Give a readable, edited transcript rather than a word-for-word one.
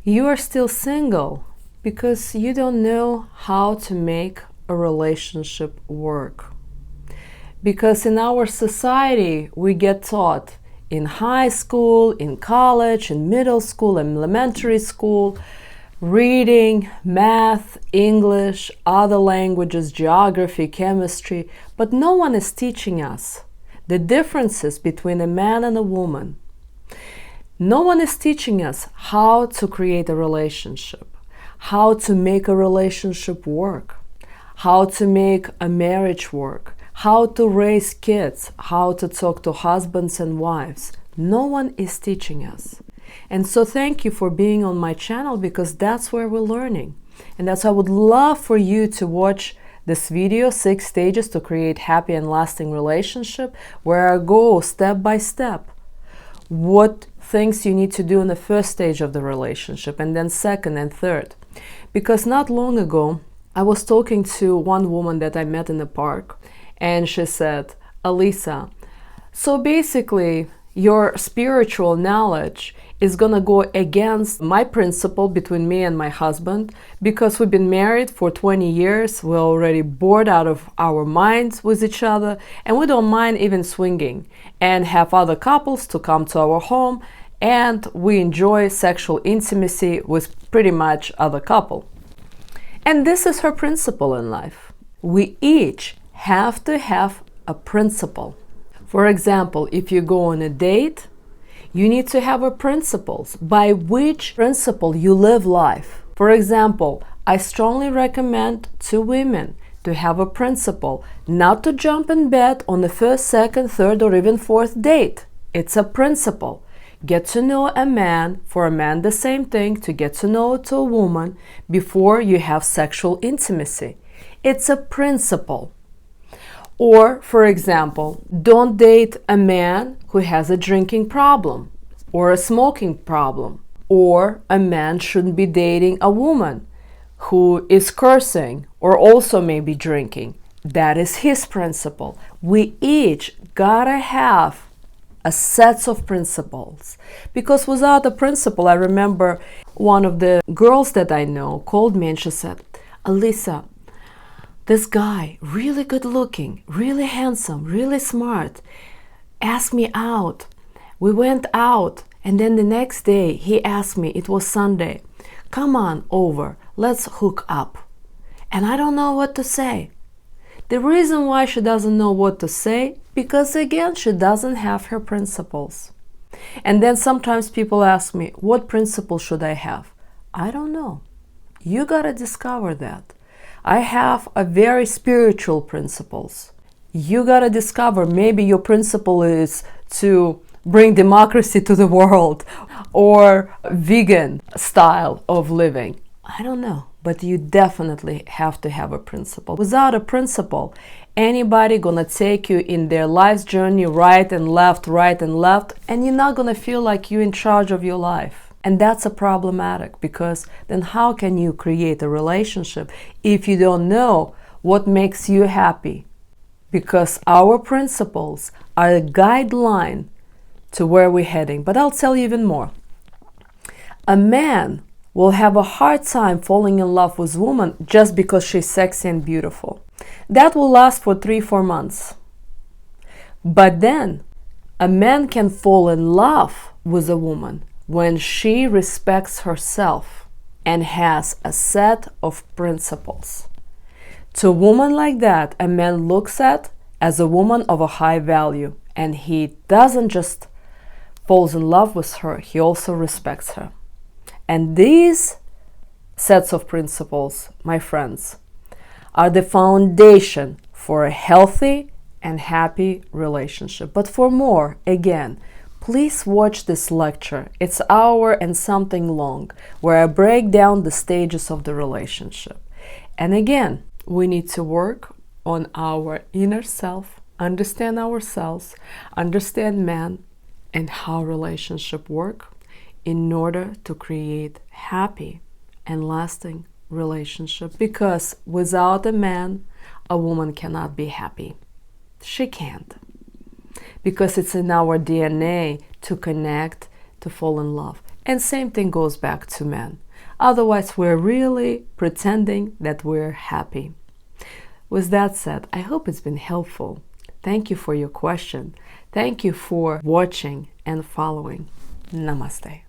You are still single because you don't know how to make a relationship work. Because in our society, we get taught in high school, in college, in middle school, in elementary school, reading, math, English, other languages, geography, chemistry, but no one is teaching us the differences between a man and a woman. No one is teaching us how to create a relationship, how to make a relationship work, how to make a marriage work, how to raise kids, how to talk to husbands and wives. No one is teaching us. And so thank you for being on my channel, because that's where we're learning. And that's why I would love for you to watch this video, 6 stages to create happy and lasting relationship, where I go step by step. What things you need to do in the first stage of the relationship, and then second and third. Because not long ago, I was talking to one woman that I met in the park, and she said, Alisa, so basically your spiritual knowledge is gonna go against my principle between me and my husband, because we've been married for 20 years, we're already bored out of our minds with each other, and we don't mind even swinging and have other couples to come to our home, and we enjoy sexual intimacy with pretty much other couple. And this is her principle in life. We each have to have a principle. For example, if you go on a date, you need to have a principles by which principle you live life. For example, I strongly recommend to women to have a principle not to jump in bed on the first, second, third, or even fourth date. It's a principle. Get to know a man, for a man the same thing, to get to know to a woman before you have sexual intimacy. It's a principle. Or, for example, don't date a man who has a drinking problem or a smoking problem. Or a man shouldn't be dating a woman who is cursing or also maybe drinking. That is his principle. We each gotta have a set of principles. Because without a principle, I remember one of the girls that I know called me and she said, Alisa, this guy, really good looking, really handsome, really smart, asked me out. We went out, and then the next day he asked me, it was Sunday, come on over, let's hook up. And I don't know what to say. The reason why she doesn't know what to say, because again, she doesn't have her principles. And then sometimes people ask me, what principle should I have? I don't know. You gotta discover that. I have a very spiritual principles. You gotta discover, maybe your principle is to bring democracy to the world or vegan style of living. I don't know, but you definitely have to have a principle. Without a principle, anybody gonna take you in their life's journey right and left, and you're not gonna feel like you're in charge of your life. And that's a problematic, because then how can you create a relationship if you don't know what makes you happy? Because our principles are a guideline to where we're heading. But I'll tell you even more. A man will have a hard time falling in love with a woman just because she's sexy and beautiful. That will last for 3-4 months. But then a man can fall in love with a woman when she respects herself and has a set of principles. To a woman like that, a man looks at as a woman of a high value, and he doesn't just falls in love with her, he also respects her. And these sets of principles, my friends, are the foundation for a healthy and happy relationship. But for more, again, please watch this lecture. It's an hour and something long, where I break down the stages of the relationship. And again, we need to work on our inner self, understand ourselves, understand man, and how relationship work in order to create happy and lasting relationship. Because without a man, a woman cannot be happy. She can't. Because it's in our DNA to connect, to fall in love. And same thing goes back to men. Otherwise, we're really pretending that we're happy. With that said, I hope it's been helpful. Thank you for your question. Thank you for watching and following. Namaste.